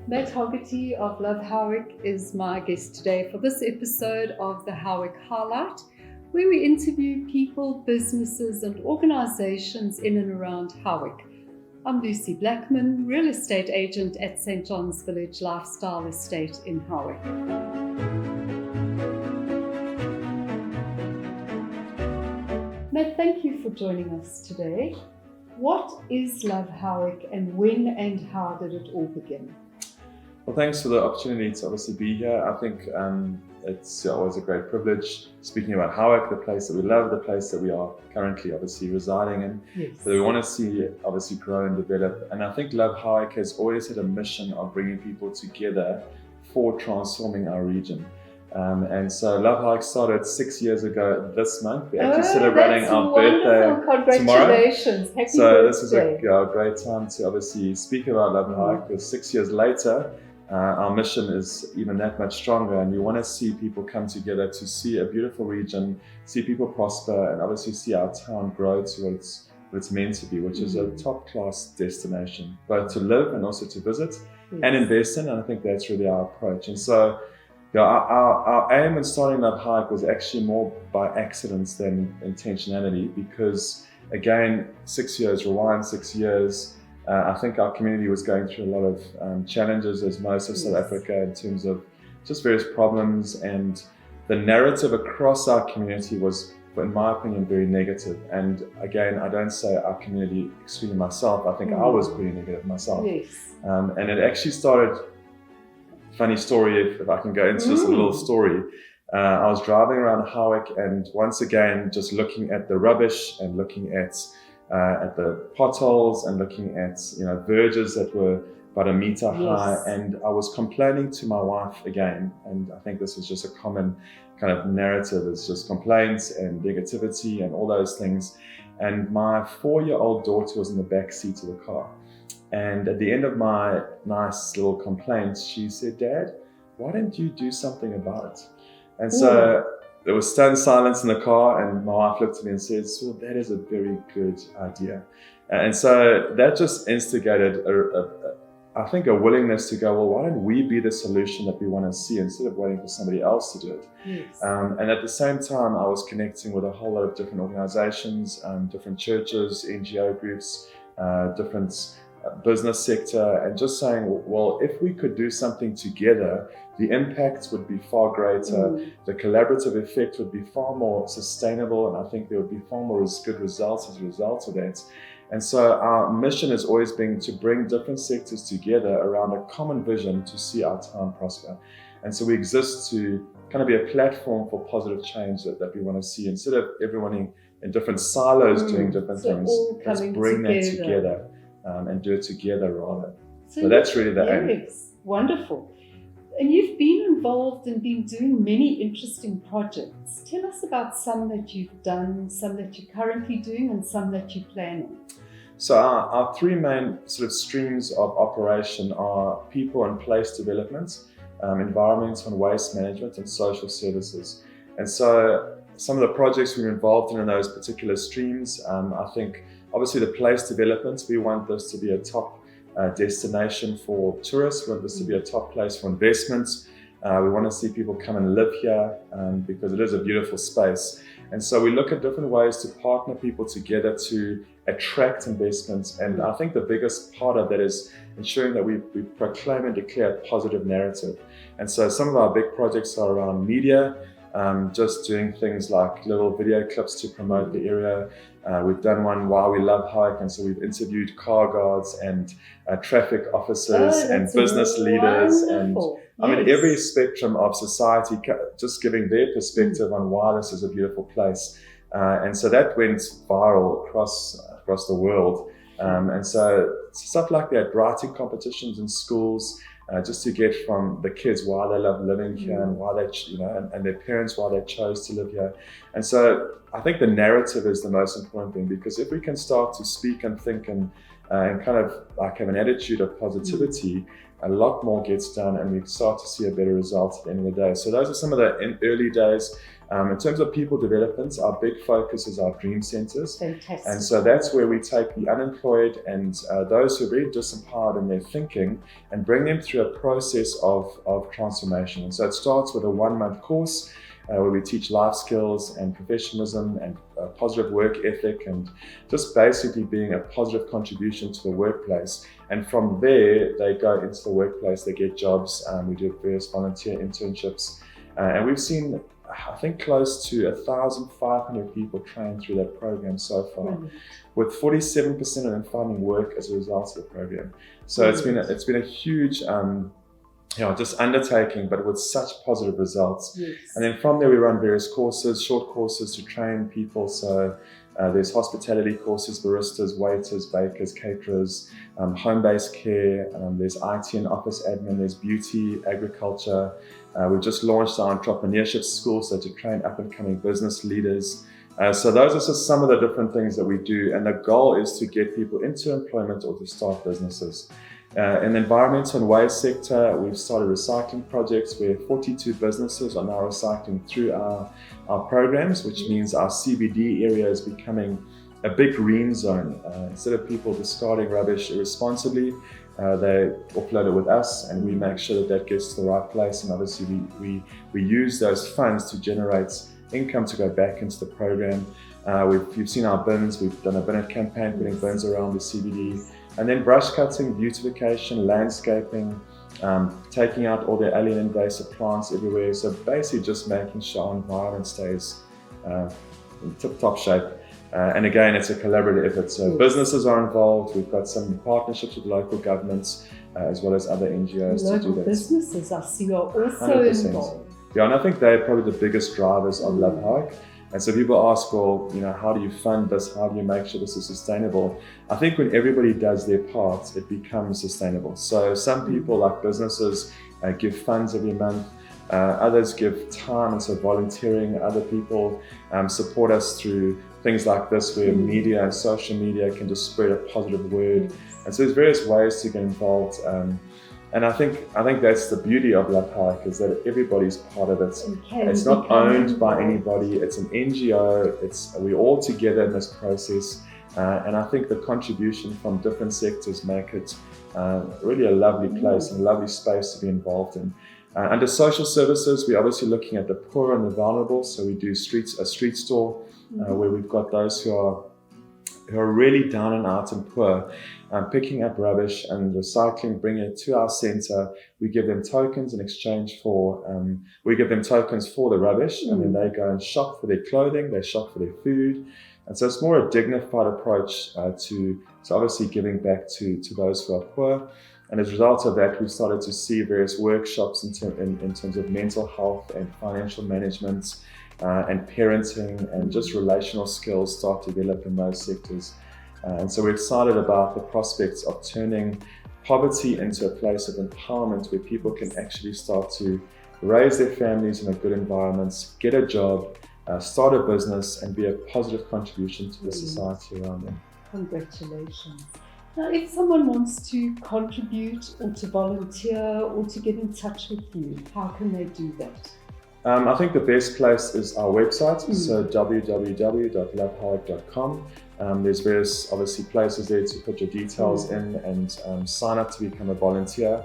Matt Hogarty of LoveHowick is my guest today for this episode of the Howick Highlight, where we interview people, businesses and organisations in and around Howick. I'm Lucy Blackman, real estate agent at St. John's Village Lifestyle Estate in Howick. Matt, thank you for joining us today. What is LoveHowick and when and how did it all begin? Well, thanks for the opportunity to obviously be here. I think it's always a great privilege speaking about Howick, the place that we love, the place that we are currently obviously residing in. Yes. So we want to see obviously grow and develop. And I think Love Howick has always had a mission of bringing people together for transforming our region. And so Love Howick started 6 years ago this month. We're actually celebrating our birthday Congratulations. tomorrow. Happy So birthday. this is a great time to obviously speak about Love Howick, because 6 years later, our mission is even that much stronger, and we want to see people come together to see a beautiful region, see people prosper, and obviously see our town grow to what it's meant to be, which is a top-class destination, both to live and also to visit and invest in. And I think that's really our approach. And so our aim in starting Love Howick was actually more by accidents than intentionality, because again, 6 years, rewind 6 years, I think our community was going through a lot of challenges, as most of South Africa, in terms of just various problems, and the narrative across our community was, in my opinion, very negative. And again, I don't say our community, excluding myself, I think I was pretty negative myself. And it actually started, funny story, if I can go into just a little story. I was driving around Howick, and once again, just looking at the rubbish and looking at the potholes and looking at verges that were about a meter high, and I was complaining to my wife again. And I think this is just a common kind of narrative, it's just complaints and negativity and all those things. And my 4-year-old daughter was in the back seat of the car, and at the end of my nice little complaint, she said, "Dad, why don't you do something about it?" And so there was stunned silence in the car, and my wife looked at me and said, "So that is a very good idea." And so that just instigated, I think, a willingness to go, well, why don't we be the solution that we want to see, instead of waiting for somebody else to do it? And at the same time, I was connecting with a whole lot of different organizations, different churches, NGO groups, different business sector, and just saying, well, if we could do something together, the impact would be far greater, the collaborative effect would be far more sustainable, and I think there would be far more good results as a result of that. And so our mission has always been to bring different sectors together around a common vision to see our town prosper. And so we exist to kind of be a platform for positive change that we want to see, instead of everyone in different silos doing different things. Let's bring that together. And do it together rather. So that's really the aim. Yes, wonderful. And you've been involved and been doing many interesting projects. Tell us about some that you've done, some that you're currently doing, and some that you plan on. So our three main sort of streams of operation are people and place development, environmental and waste management, and social services. And so some of the projects we're involved in those particular streams, I think, obviously the place development, we want this to be a top destination for tourists. We want this to be a top place for investments. We want to see people come and live here because it is a beautiful space. And so we look at different ways to partner people together to attract investments. And I think the biggest part of that is ensuring that we proclaim and declare a positive narrative. And so some of our big projects are around media, just doing things like little video clips to promote the area. We've done one while we love Howick, and so we've interviewed car guards and traffic officers and business leaders, and I mean every spectrum of society, just giving their perspective on why this is a beautiful place. And so that went viral across the world. And so stuff like that, writing competitions in schools, just to get from the kids why they love living here and why they, and their parents why they chose to live here. And so I think the narrative is the most important thing, because if we can start to speak and think and kind of like have an attitude of positivity, a lot more gets done, and we start to see a better result at the end of the day. So those are some of the early days. In terms of people development, our big focus is our dream centers. Fantastic. And so that's where we take the unemployed and those who are very disempowered in their thinking and bring them through a process of transformation. And so it starts with a 1-month course where we teach life skills and professionalism and positive work ethic and just basically being a positive contribution to the workplace. And from there, they go into the workplace, they get jobs. We do various volunteer internships. And we've seen, I think, close to 1,500 people trained through that program so far, with 47% of them finding work as a result of the program. So it's been a huge just undertaking, but with such positive results. Yes. And then from there we run various courses, short courses to train people. So there's hospitality courses, baristas, waiters, bakers, caterers, home-based care, there's IT and office admin, there's beauty, agriculture. We've just launched our entrepreneurship school, so to train up-and-coming business leaders. So those are just some of the different things that we do, and the goal is to get people into employment or to start businesses. In the environmental and waste sector, we've started recycling projects where 42 businesses are now recycling through our programs, which means our CBD area is becoming a big green zone. Instead of people discarding rubbish irresponsibly, they offload it with us, and we make sure that that gets to the right place. And obviously we use those funds to generate income to go back into the program. You've seen our bins. We've done a bin campaign, putting bins around the CBD. And then brush cutting, beautification, landscaping, taking out all the alien invasive plants everywhere. So basically just making sure our environment stays in tip-top shape. And again, it's a collaborative effort. So businesses are involved. We've got some partnerships with local governments as well as other NGOs to do that. Local businesses, I see, are also 100%. involved. Yeah, and I think they're probably the biggest drivers of LoveHowick. And so people ask, well, how do you fund this? How do you make sure this is sustainable? I think when everybody does their part, it becomes sustainable. So some people, like businesses, give funds every month. Others give time, and so volunteering. Other people support us through things like this, where media and social media can just spread a positive word. And so there's various ways to get involved. And I think that's the beauty of LoveHowick, is that everybody's part of it. It's not owned by anybody. It's an NGO. We're all together in this process. And I think the contribution from different sectors make it really a lovely place and a lovely space to be involved in. Under social services, we're obviously looking at the poor and the vulnerable. So we do a street store where we've got those who are really down and out and poor, picking up rubbish and recycling, bringing it to our centre. We give them tokens in exchange for, the rubbish, and then they go and shop for their clothing, they shop for their food. And so it's more a dignified approach to obviously giving back to those who are poor. And as a result of that, we've started to see various workshops in terms of mental health and financial management, and parenting and just relational skills start to develop in those sectors. And so we're excited about the prospects of turning poverty into a place of empowerment, where people can actually start to raise their families in a good environment, get a job, start a business, and be a positive contribution to the society around them. Congratulations. Now, if someone wants to contribute or to volunteer or to get in touch with you, how can they do that? I think the best place is our website, so www.lovehowick.com. There's various, obviously, places there to put your details in and sign up to become a volunteer.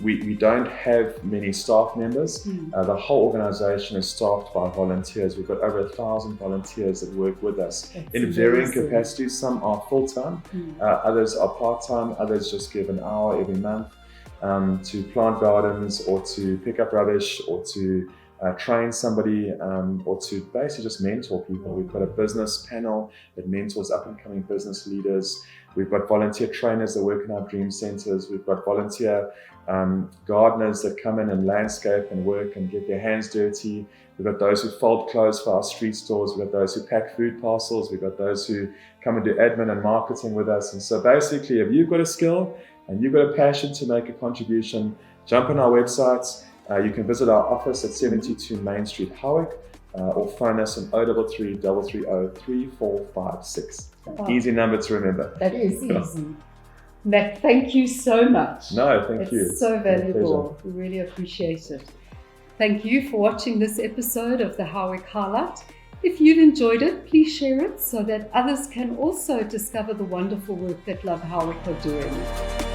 We don't have many staff members. The whole organisation is staffed by volunteers. We've got over 1,000 volunteers that work with us in varying capacities. Some are full-time, others are part-time, others just give an hour every month. To plant gardens, or to pick up rubbish, or to train somebody, or to basically just mentor people. We've got a business panel that mentors up-and-coming business leaders. We've got volunteer trainers that work in our dream centres. We've got volunteer gardeners that come in and landscape and work and get their hands dirty. We've got those who fold clothes for our street stores. We've got those who pack food parcels. We've got those who come and do admin and marketing with us. And so basically, if you've got a skill and you've got a passion to make a contribution, jump on our websites. You can visit our office at 72 Main Street, Howick, or phone us on 033 330 3456. Easy number to remember. That is easy. Matt, thank you so much. No, thank you. It's so been a valuable. We really appreciate it. Thank you for watching this episode of the Howick Highlight. If you've enjoyed it, please share it so that others can also discover the wonderful work that LoveHowick are doing.